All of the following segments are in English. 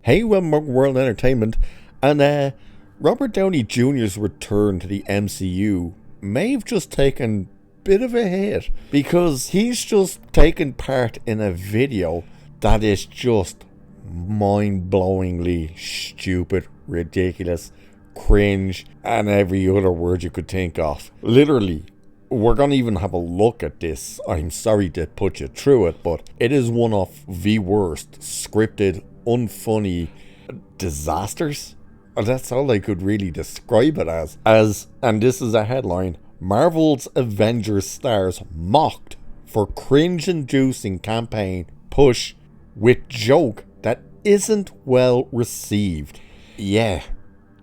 Hey, World Entertainment, and Robert Downey Jr.'s return to the MCU may have just taken a bit of a hit, because he's just taken part in a video that is just mind-blowingly stupid, ridiculous, cringe, and every other word you could think of. Literally, we're going to even have a look at this. I'm sorry to put you through it, but it is one of the worst scripted, unfunny disasters. That's all I could really describe it as. And this is a headline: Marvel's Avengers stars mocked for cringe-inducing campaign push with joke that isn't well received. Yeah.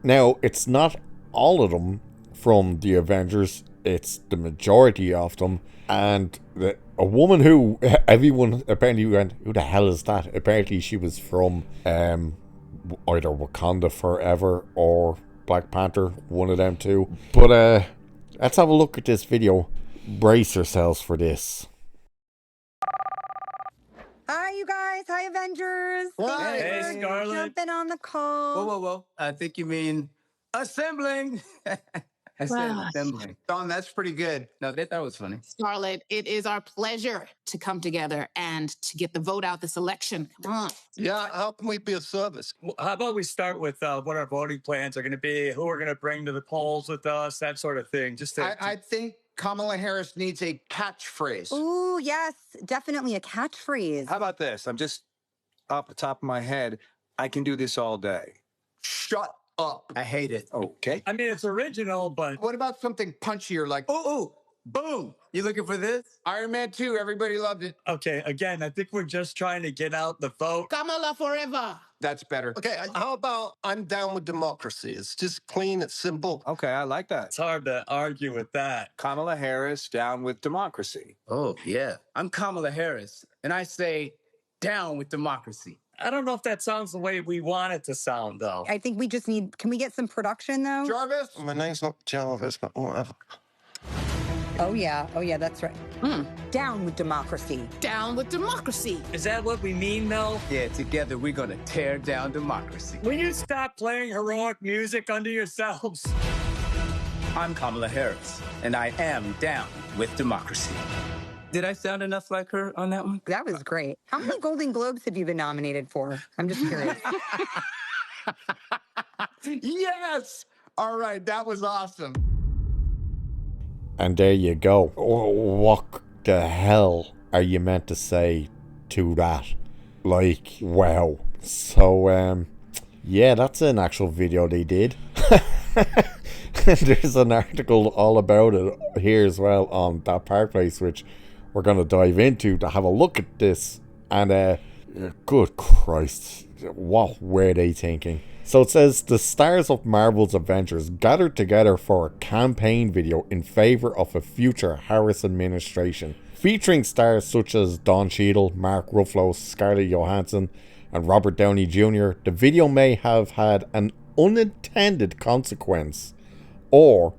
Now, it's not all of them from the Avengers. It's the majority of them. And a woman who everyone apparently went, who the hell is that? Apparently she was from either Wakanda Forever or Black Panther, one of them two. But let's have a look at this video. Brace yourselves for this. Hi, you guys. Hi, Avengers. Hi. Thanks Hey, for Scarlett. jumping on the call. Whoa. I think you mean assembling. I said Wow. assembling. Don, that's pretty good. No, they thought it was funny. Scarlett, it is our pleasure to come together and to get the vote out this election. Come on. Yeah, how can we be of service? Well, how about we start with what our voting plans are going to be, who we're going to bring to the polls with us, that sort of thing. Just I think Kamala Harris needs a catchphrase. Ooh, yes, definitely a catchphrase. How about this? I'm just off the top of my head. I can do this all day. Shut up. I hate it. Okay. I mean, it's original, but What about something punchier like, ooh, boom. You looking for this? Iron Man 2, everybody loved it. okay, again, I think we're just trying to get out the vote. Kamala forever. That's better. Okay, how about I'm down with democracy? It's just clean, it's simple. Okay, I like that. It's hard to argue with that. Kamala Harris down with democracy. Oh, yeah. I'm Kamala Harris, and I say down with democracy. I don't know if that sounds the way we want it to sound, though. I think we just need, can we get some production, though? Jarvis? My name's not Jarvis, but whatever. Oh, yeah, that's right. Down with democracy. Down with democracy. Is that what we mean, though? Yeah, together we're gonna tear down democracy. Will you stop playing heroic music under yourselves? I'm Kamala Harris, and I am down with democracy. Did I sound enough like her on that one? That was great. How many Golden Globes have you been nominated for? I'm just curious. Yes! All right, that was awesome. And there you go. What the hell are you meant to say to that? Like, wow. So, yeah, that's an actual video they did. There's an article all about it here as well on that Park Place, which we're going to dive into to have a look at this. And, good Christ, what were they thinking? So it says, the stars of Marvel's Avengers gathered together for a campaign video in favor of a future Harris administration, featuring stars such as Don Cheadle, Mark Ruffalo, Scarlett Johansson, and Robert Downey Jr. The video may have had an unintended consequence, or,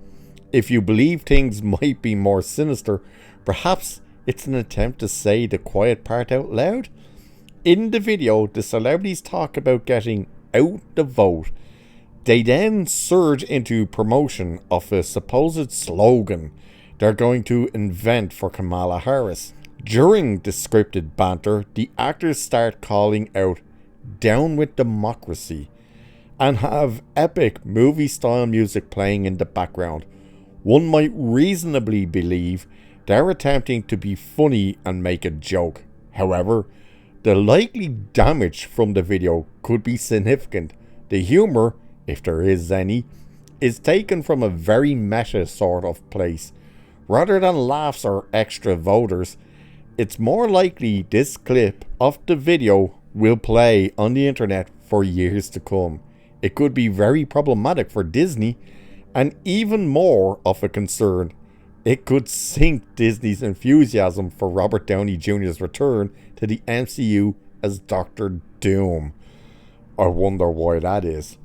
if you believe things might be more sinister, perhaps it's an attempt to say the quiet part out loud. In the video, the celebrities talk about getting out the vote. They then surge into promotion of a supposed slogan they're going to invent for Kamala Harris. During the scripted banter, the actors start calling out "Down with Democracy" and have epic movie-style music playing in the background. One might reasonably believe they're attempting to be funny and make a joke. However, the likely damage from the video could be significant. The humor, if there is any, is taken from a very meta sort of place. Rather than laughs or extra voters, it's more likely this clip of the video will play on the internet for years to come. It could be very problematic for Disney, and even more of a concern, it could sink Disney's enthusiasm for Robert Downey Jr.'s return to the MCU as Doctor Doom. I wonder why that is.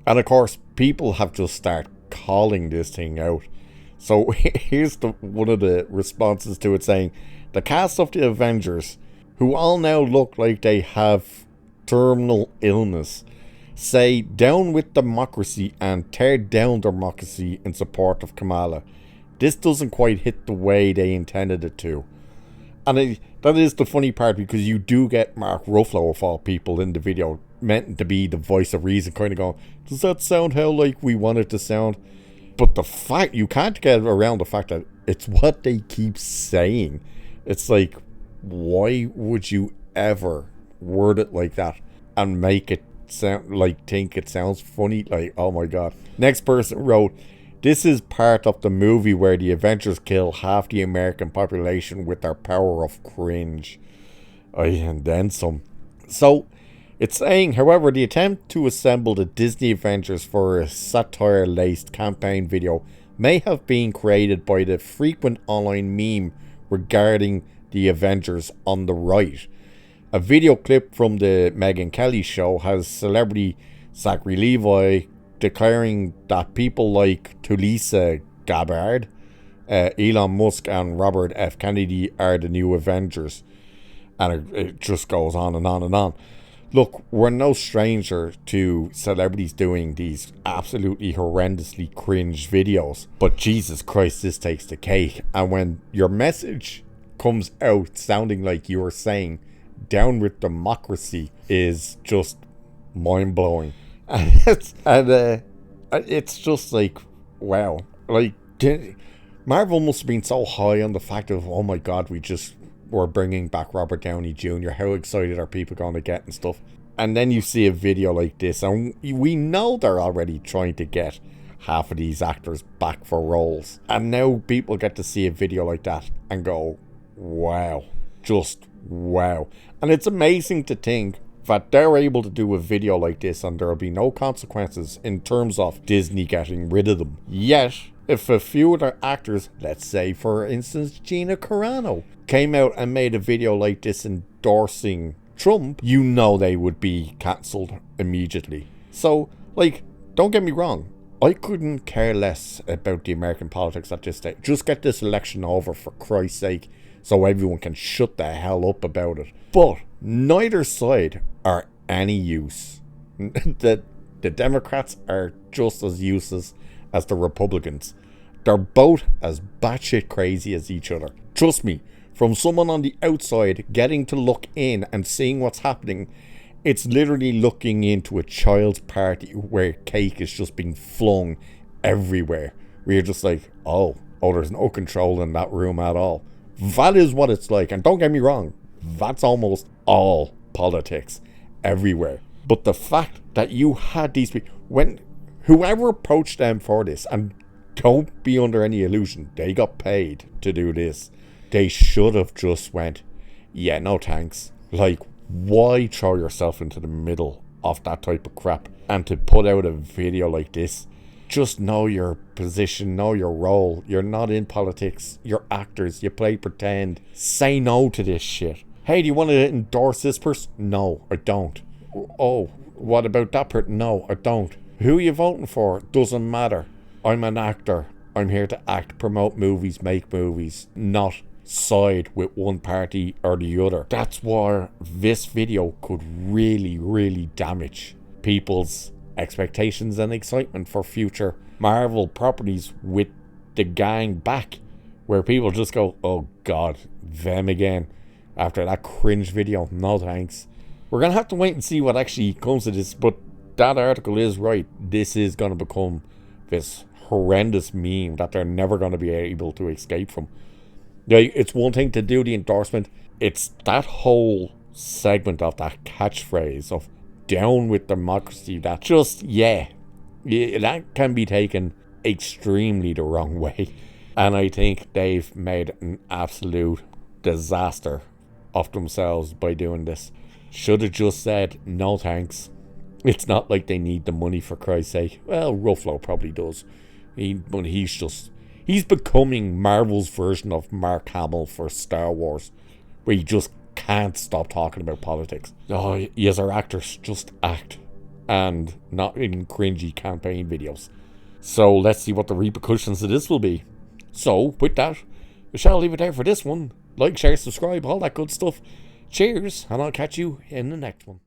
And of course, people have just started calling this thing out. So here's one of the responses to it, saying, the cast of the Avengers, who all now look like they have terminal illness, say down with democracy and tear down democracy in support of Kamala. This doesn't quite hit the way they intended it to. And that is the funny part, because you do get Mark Ruffalo of all people in the video meant to be the voice of reason, kind of going, does that sound how like we want it to sound? But the fact, you can't get around the fact that it's what they keep saying. It's like, why would you ever word it like that and make it sound like, think it sounds funny? Like, oh my god. Next person wrote, this is part of the movie where the Avengers kill half the American population with their power of cringe. And then some. So, it's saying, however, the attempt to assemble the Disney Avengers for a satire-laced campaign video may have been created by the frequent online meme regarding the Avengers on the right. A video clip from the Megyn Kelly show has celebrity Zachary Levi declaring that people like Tulisa Gabbard, Elon Musk and Robert F. Kennedy are the new Avengers. And it just goes on and on and on. Look, we're no stranger to celebrities doing these absolutely horrendously cringe videos. But Jesus Christ, this takes the cake. And when your message comes out sounding like you are saying, down with democracy, is just mind-blowing. And it's just like, wow. Like, Marvel must have been so high on the fact of, oh my god, we're bringing back Robert Downey Jr. How excited are people going to get and stuff? And then you see a video like this, and we know they're already trying to get half of these actors back for roles. And now people get to see a video like that and go, wow. Just wow. And it's amazing to think that they're able to do a video like this and there'll be no consequences in terms of Disney getting rid of them. Yet, if a few other actors, let's say for instance Gina Carano, came out and made a video like this endorsing Trump, you know they would be cancelled immediately. So, like, don't get me wrong, I couldn't care less about the American politics at this stage. Just get this election over, for Christ's sake, so everyone can shut the hell up about it. But neither side are any use. The Democrats are just as useless as the Republicans. They're both as batshit crazy as each other. Trust me, from someone on the outside getting to look in and seeing what's happening, it's literally looking into a child's party where cake is just being flung everywhere. We're just like, oh, there's no control in that room at all. That is what it's like. And don't get me wrong, that's almost all politics everywhere. But the fact that you had these people, when whoever approached them for this, and don't be under any illusion, they got paid to do this. They should have just went, yeah, no thanks. Like, why throw yourself into the middle of that type of crap? And to put out a video like this, just know your position, know your role. You're not in politics, you're actors, you play pretend. Say no to this shit. Hey, do you want to endorse this person? No, I don't. Oh, what about that person? No, I don't. Who are you voting for? Doesn't matter. I'm an actor. I'm here to act, promote movies, make movies, not side with one party or the other. That's why this video could really, really damage people's expectations and excitement for future Marvel properties with the gang back, where people just go, oh god, them again after that cringe video. No thanks. We're gonna have to wait and see what actually comes of this, but that article is right. This is gonna become this horrendous meme that they're never gonna be able to escape from. Yeah, it's one thing to do the endorsement. It's that whole segment of that catchphrase of down with democracy that just, yeah, that can be taken extremely the wrong way. And I think they've made an absolute disaster of themselves by doing this. Should have just said, no thanks. It's not like they need the money, for Christ's sake. Well, Ruffalo probably does. But he's becoming Marvel's version of Mark Hamill for Star Wars, where you just can't stop talking about politics. Oh, yes, our actors just act, and not in cringy campaign videos. So let's see what the repercussions of this will be. So with that, we shall leave it there for this one. Like, share, subscribe, all that good stuff. Cheers, and I'll catch you in the next one.